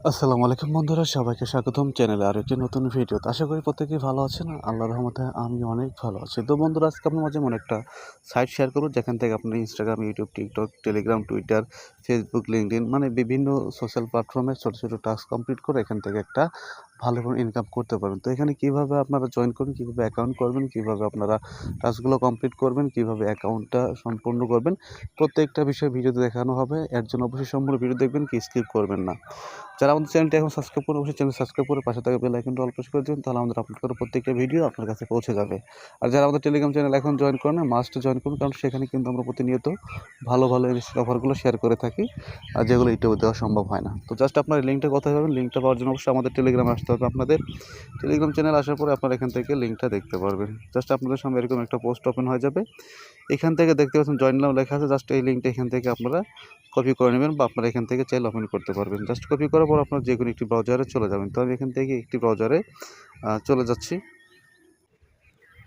আসসালামু আলাইকুম বন্ধুরা, সবাইকে স্বাগতম চ্যানেলে আরও একটি নতুন ভিডিওতে। আশা করি প্রত্যেকেই ভালো আছেন। আল্লাহর রহমতে আমি অনেক ভালো আছি। তো বন্ধুরা, আজকে আপনার মাঝে এমন একটা সাইট শেয়ার করব যেখান থেকে আপনার Instagram, YouTube, TikTok, Telegram, Twitter, Facebook, LinkedIn মানে বিভিন্ন সোশ্যাল প্ল্যাটফর্মে ছোটো ছোটো টাস্ক কমপ্লিট করে এখান থেকে একটা ভালো করে ইনকাম করতে পারবেন। তো এখানে কীভাবে আপনারা জয়েন করবেন, কীভাবে অ্যাকাউন্ট করবেন, কীভাবে আপনারা টাস্কগুলো কমপ্লিট করবেন, কীভাবে অ্যাকাউন্টটা সম্পূর্ণ করবেন, প্রত্যেকটা বিষয় ভিডিওতে দেখানো হবে। এর জন্য অবশ্যই সম্পূর্ণ ভিডিও দেখবেন, কি স্কিপ করবেন না। যারা আমাদের চ্যানেলটি এখন সাবস্ক্রাইব করে অবশ্যই চ্যানেল সাবস্ক্রাইব করে পাশে থাকা বেল আইকনটা অল প্রেস করে দিবেন, তাহলে আমাদের আপলোড করা প্রত্যেকটা ভিডিও আপনার কাছে পৌঁছে যাবে। আর যারা আমাদের টেলিগ্রাম চ্যানেল এখন জয়েন করেন না, মাস্ট জয়েন করুন, কারণ সেখানে কিন্তু আমরা প্রতিনিয়ত ভালো ভালো ইনস্ট্যান্ট অফারগুলো শেয়ার করে থাকি, আর যেগুলো ইউটিউবে দেওয়া সম্ভব হয় না। তো জাস্ট আপনার লিঙ্কটা কোথায় পাবেন, লিঙ্কটা পাওয়ার জন্য অবশ্যই আমাদের টেলিগ্রামে আসতে হবে। আপনাদের টেলিগ্রাম চ্যানেল আসার পরে আপনারা এখান থেকে লিঙ্কটা দেখতে পারবেন। জাস্ট আপনাদের সামনে এরকম একটা পোস্ট ওপেন হয়ে যাবে। এখান থেকে দেখতে পাচ্ছেন জয়েন নাও লেখা আছে। জাস্ট এই লিঙ্কটা এখান থেকে আপনারা কপি করে নেবেন, বা আপনারা এখান থেকে চাইলে ওপেন করতে পারবেন। জাস্ট কপি করার পর আপনারা যে কোনো একটি ব্রাউজারে চলে যাবেন। তো আমি এখান থেকে একটি ব্রাউজারে চলে যাচ্ছি।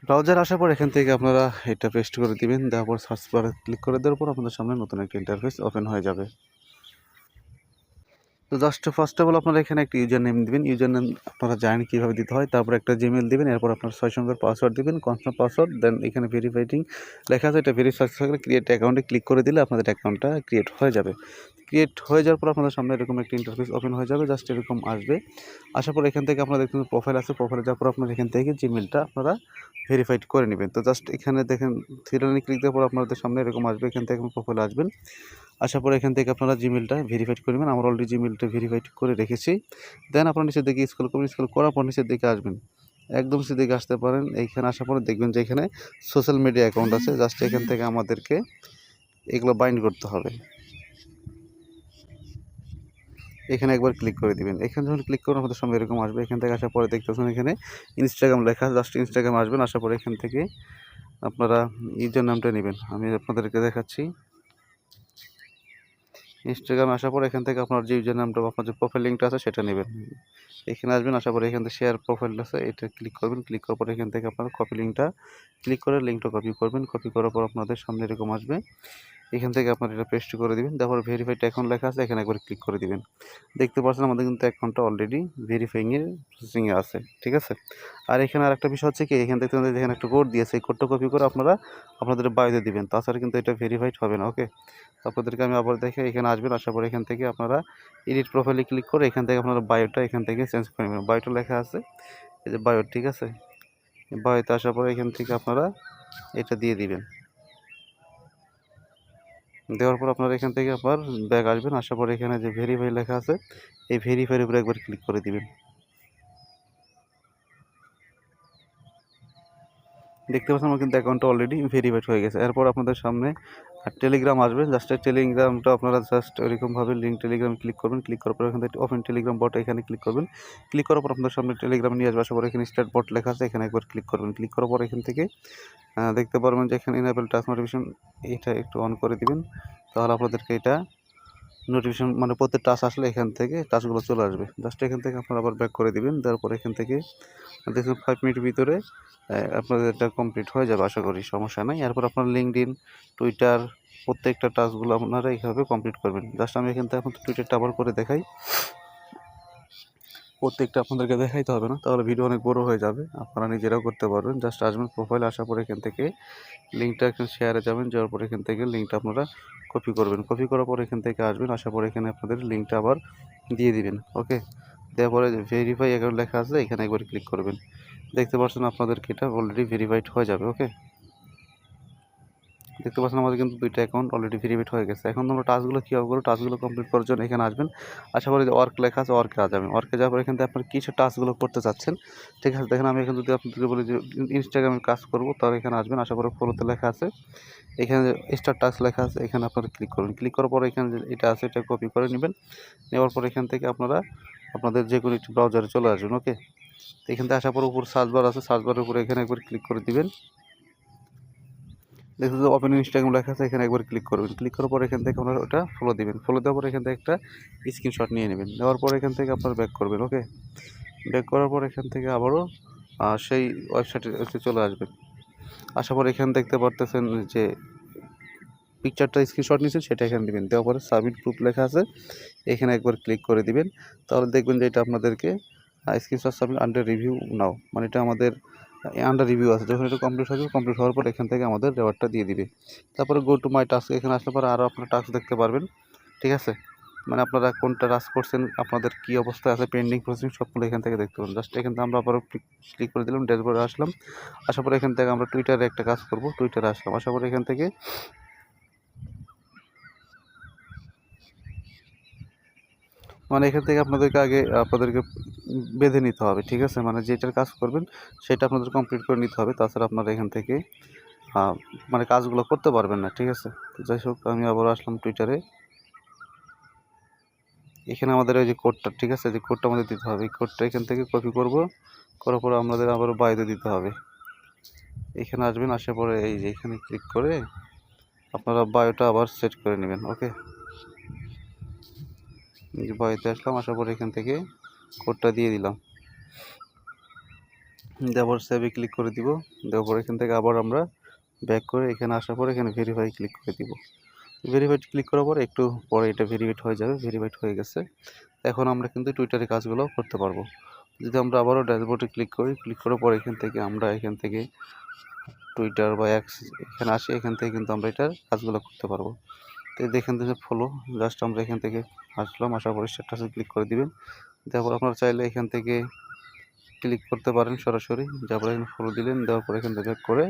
ব্রাউজার আসার পর এখান থেকে আপনারা এটা পেস্ট করে দিবেন, দেওয়ার পর সার্চ বারে ক্লিক করে দেওয়ার পর আপনাদের সামনে নতুন একটা ইন্টারফেস ওপেন হয়ে যাবে। তো জাস্ট ফার্স্ট অফ অল আপনারা এখানে একটা ইউজার নেম দিবেন। ইউজার নেম আপনারা জানেন কীভাবে দিতে হয়। তারপর একটা জিমেল দিবেন, এরপর আপনার 6 সংখ্যার পাসওয়ার্ড দিবেন, কনফার্ম পাসওয়ার্ড। দেন এখানে ভেরিফাইটিং লেখা আছে, এটা ভেরিফাই সাকসেসফুলি ক্রিয়েট অ্যাকাউন্টে ক্লিক করে দিলে আপনাদের অ্যাকাউন্টটা ক্রিয়েট হয়ে যাবে। ক্রিয়েট হয়ে যাওয়ার পর আপনাদের সামনে এরকম একটা ইন্টারফেস ওপেন হয়ে যাবে। জাস্ট এরকম আসবে। আসার পর এখান থেকে আপনারা দেখবেন প্রোফাইল আছে। প্রোফাইলে যাওয়ার পর আপনারা এখান থেকে জিমেলটা আপনারা ভেরিফাইড করে নেবেন। তো জাস্ট এখানে দেখেন থ্রি লাইনে ক্লিক দেওয়ার পর আপনাদের সামনে এরকম আসবে। এখান থেকে প্রোফাইলে আসবেন। আসার পরে এখান থেকে আপনারা জিমেলটা ভেরিফাইড করে নেবেন। আমরা অলরেডি জিমেলটা ভেরিফাইড করে রেখেছি। দেন আপনারা নিচের দিকে স্ক্রল করবেন। স্ক্রল করার পর নিচের দিকে আসবেন। একদম নিচের দিকে আসতে পারেন। এইখানে আসার পরে দেখবেন যে এখানে সোশ্যাল মিডিয়া অ্যাকাউন্ট আছে। জাস্ট এখান থেকে আমাদেরকে এগুলো বাইন্ড করতে হবে। এখানে একবার ক্লিক করে দিবেন। এখানে যখন ক্লিক করবেন আমাদের সামনে এরকম আসবে। এখান থেকে আসার পরে দেখতেছেন এখানে ইনস্টাগ্রাম লেখা। জাস্ট ইনস্টাগ্রাম আসবেন। আসার পরে এখান থেকে আপনারা ইউজার নামটা নেবেন। আমি আপনাদেরকে দেখাচ্ছি। ইনস্টাগ্রামে আসার পর এখান থেকে আপনার যে ইউজার নামটা বা আপনার যে প্রোফাইল লিঙ্কটা আছে সেটা নেবেন। এখানে আসবেন, আসার পরে এখান থেকে শেয়ার প্রোফাইল আছে, এটা ক্লিক করবেন। ক্লিক করার পরে এখান থেকে আপনারা কপি লিঙ্কটা ক্লিক করে লিঙ্কটা কপি করবেন। কপি করার পর আপনাদের সামনে এরকম আসবে। এখান থেকে আপনারা এটা পেস্ট করে দিবেন। তারপর ভেরিফাইড অ্যাকাউন্ট লেখা আছে, এখানে একবার ক্লিক করে দিবেন। দেখতে পাচ্ছেন আমাদের কিন্তু অ্যাকাউন্টটা অলরেডি ভেরিফাইংয়ের প্রসেসিংয়ে আছে। ঠিক আছে? আর এখানে আরেকটা বিষয় হচ্ছে কি, এখান থেকে এখানে একটা কোড দিয়েছে, এই কোডটা কপি করে আপনারা আপনাদের বায়োতে দিবেন। তাছাড়া কিন্তু এটা ভেরিফাইড হবে না। ওকে? আপনাদেরকে আমি আবার দেখাই। এখানে আসবেন, আসার পরে এখান থেকে আপনারা এডিট প্রোফাইলে ক্লিক করে এখান থেকে আপনারা বায়োটা এখান থেকে চেঞ্জ করে নেবেন। বায়োটা লেখা আছে, এই যে বায়ো, ঠিক আছে? বায়োতে আসার পরে এখান থেকে আপনারা এটা দিয়ে দিবেন। দেওয়ার পর আপনারা এখান থেকে আবার ব্যাক আসবেন। আসার পরে এখানে যে ভেরিফাই লেখা আছে, এই ভেরিফাইয়ের উপরে একবার ক্লিক করে দিবেন। দেখতে পাচ্ছেন আমার কিন্তু অ্যাকাউন্টটা অলরেডি ভেরিফাইড হয়ে গেছে। এরপর আপনাদের সামনে টেলিগ্রাম আসবে। জাস্ট এই টেলিগ্রামটা আপনারা জাস্ট ওইরকমভাবে লিঙ্ক টেলিগ্রামে ক্লিক করবেন। ক্লিক করার পর এখান থেকে ওপেন টেলিগ্রাম বট এখানে ক্লিক করবেন। ক্লিক করার পর আপনাদের সামনে টেলিগ্রামে নিয়ে আসবে। আসার পর এখানে স্টার্ট বট লেখা আছে, এখানে একবার ক্লিক করবেন। ক্লিক করার পর এখান থেকে দেখতে পারবেন যে এখানে ইনেবল টাস্ক নোটিফিকেশন, এটা একটু অন করে দিবেন। তাহলে আপনাদেরকে এটা নোটিফিকেশন মানে প্রত্যেক টাস্ক আসলে এখান থেকে টাস্কগুলো চলে আসবে। জাস্ট এখান থেকে আপনারা আবার ব্যাক করে দিবেন। দেওয়ার পর এখান থেকে দেখুন 5 মিনিটের ভিতরে আপনাদের এটা কমপ্লিট হয়ে যাবে, আশা করি সমস্যা নাই। এরপর আপনার লিঙ্কডইন, টুইটার প্রত্যেকটা টাস্কগুলো আপনারা এইভাবে কমপ্লিট করবেন। জাস্ট আমি এখান থেকে আপনাদের টুইটারটা আবার করে দেখাই। প্রত্যেকটা আপনাদেরকে দেখাইতে হবে না, তাহলে ভিডিও অনেক বড় হয়ে যাবে। আপনারা নিজেরাও করতে পারবেন। জাস্ট আসবেন প্রোফাইল, আসার পর এখান থেকে লিঙ্কটা এখানে শেয়ারে যাবেন। যাওয়ার পর এখান থেকে লিঙ্কটা আপনারা কপি করবেন। কপি করার পর এখান থেকে আসবেন। আসার পর এখানে আপনাদের লিঙ্কটা আবার দিয়ে দিবেন। ওকে? দেওয়ার পরে ভেরিফাই অ্যাকাউন্ট লেখা আছে, এখানে একবার ক্লিক করবেন। দেখতে পাচ্ছেন আপনাদেরকে এটা অলরেডি ভেরিফাইড হয়ে যাবে। ওকে? দেখতে পাচ্ছেন আমাদের কিন্তু দুইটা অ্যাকাউন্ট অলরেডি ভেরিফাইড হয়ে গেছে। এখন আমরা টাস্কগুলো কীভাবে করবো, টাস্কগুলো কমপ্লিট করার জন্য এখানে আসবেন। আশা করি যে ওয়ার্ক লেখা আছে, ওয়ার্কে যাবেন। ওয়ার্কে যাওয়ার পর এখান থেকে আপনার কিছু টাস্কগুলো করতে চাচ্ছেন। ঠিক আছে? দেখেন আমি এখন যদি আপনাদেরকে বলি যে ইনস্টাগ্রামের কাজ করবো, তাহলে এখানে আসবেন। আসার পরে ফলোতে লেখা আছে, এখানে স্টার টাস্ক লেখা আছে, এখানে আপনারা ক্লিক করবেন। ক্লিক করার পরে এখানে যে এটা আছে এটা কপি করে নেবেন। নেওয়ার পর এখান থেকে আপনারা আপনাদের যে কোনো একটি ব্রাউজারে চলে আসবেন। ওকে? এখান থেকে আসার পর উপর সার্চ বার আছে, সার্চ বারের উপরে এখানে একবার ক্লিক করে দিবেন। দেখুন যে ওপেন ইনস্টাগ্রাম লেখা আছে, এখানে একবার ক্লিক করবেন। ক্লিক করার পর এখান থেকে আপনারা ওটা ফলো দিবেন। ফলো দেওয়ার পর এখান থেকে একটা স্ক্রিনশট নিয়ে নেবেন। নেওয়ার পর এখান থেকে আপনারা ব্যাক করবেন। ওকে? ব্যাক করার পর এখান থেকে আবারও সেই ওয়েবসাইটে চলে আসবেন। আসার পর এখানে দেখতে পারতেছেন যে পিকচারটা স্ক্রিনশট নিয়েছেন সেটা এখানে দিবেন, দেওয়ার পরে সাবমিট প্রুফ লেখা আছে এখানে একবার ক্লিক করে দিবেন। তাহলে দেখবেন যে এটা আপনাদেরকে স্ক্রিনশট সাবমিট আন্ডার রিভিউ নাও, মানে এটা আমাদের আন্ডার রিভিউ আছে। যখন এটা কমপ্লিট হবে, কমপ্লিট হওয়ার পর এখান থেকে আমাদের রেওয়ার্ডটা দিয়ে দিবে। তারপরে গো টু মাই টাস্ক, এখানে আসলে পরে আরও আপনার টাস্ক দেখতে পারবেন, ঠিক আছে। মানে আপনারা কোনটা টাস্ক করছেন, আপনাদের কী অবস্থায় আছে, পেন্ডিং প্রসেসিং সবগুলো এখান থেকে দেখতে পাবেন। জাস্ট এখান থেকে আমরা আবারও ক্লিক করে দিলাম, ড্যাশবোর্ডে আসলাম। আসার পরে এখান থেকে আমরা টুইটারে একটা কাজ করব, টুইটারে আসলাম। আসার পরে এখান থেকে মানে এখান থেকে আপনাদেরকে বেঁধে নিতে হবে, ঠিক আছে। মানে যেটার কাজ করবেন সেটা আপনাদের কমপ্লিট করে নিতে হবে, তাছাড়া আপনারা এখান থেকে মানে কাজগুলো করতে পারবেন না, ঠিক আছে। তো যাই হোক, আমি আবার আসলাম টুইটারে। এখানে আমাদের ওই যে কোডটা, ঠিক আছে, যে কোডটা আমাদের দিতে হবে, এই কোডটা এখান থেকে কপি করব, করার পরে আমাদের আবার বায়োতে দিতে হবে। এখানে আসবেন, আসার পরে এই যে এখানে ক্লিক করে আপনারা বায়োটা আবার সেট করে নেবেন। ওকে, যে বায়োতে আসলাম, আসার পরে এখান থেকে কোডটা দিয়ে দিলাম, দেওয়ার পর সেভে ক্লিক করে দিব। দেওয়ার পর এখান থেকে আবার আমরা ব্যাক করে এখানে আসার পরে এখানে ভেরিফাই ক্লিক করে দিব। ভেরিফাইড ক্লিক করার পর একটু পরে এটা ভেরিফাইড হয়ে যাবে। ভেরিফাইড হয়ে গেছে, এখন আমরা কিন্তু টুইটারে কাজগুলো করতে পারবো। যদি আমরা আবারও ড্যাশবোর্ডে ক্লিক করি, ক্লিক করার পর এখান থেকে টুইটার বা এক্স এখানে আসি, এখান থেকে কিন্তু আমরা এটার কাজগুলো করতে পারবো। তো দেখেন যে ফলো, জাস্ট আমরা এখান থেকে আসলাম, আসার পরে স্ট্যাটাসে ক্লিক করে দিবেন। তারপর আপনারা চাইলে এখান থেকে ক্লিক করতে পারেন সরাসরি, যারপর এখানে ফলো দিলেন, দেওয়ার পর এখান থেকে করে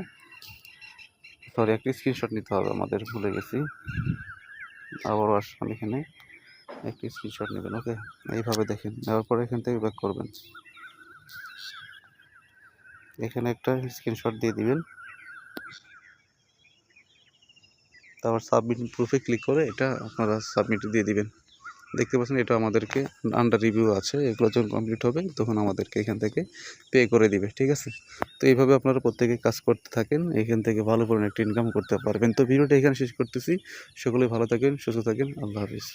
সরি একটি স্ক্রিনশট নিতে হবে, আমাদের ভুলে গেছি। আবারও আসলাম, এখানে একটি স্ক্রিনশট নেবেন। ওকে, এইভাবে দেখেন, নেওয়ার পরে এখান থেকে ব্যাক করবেন, এখানে একটা স্ক্রিনশট দিয়ে দিবেন। তারপর সাবমিট প্রুফে ক্লিক করে এটা আপনারা সাবমিট দিয়ে দিবেন। দেখতে পাচ্ছেন এটা আমাদেরকে আন্ডার রিভিউ আছে, এগুলো যখন কমপ্লিট হবে তখন আমাদেরকে এখান থেকে পে করে দিবে, ঠিক আছে। তো এইভাবে আপনারা প্রত্যেকে কাজ করতে থাকেন, এখান থেকে ভালো পরিমাণে একটা ইনকাম করতে পারবেন। তো ভিডিওটা এখানে শেষ করতেছি, সকলে ভালো থাকেন, সুস্থ থাকেন, আল্লাহ হাফিজ।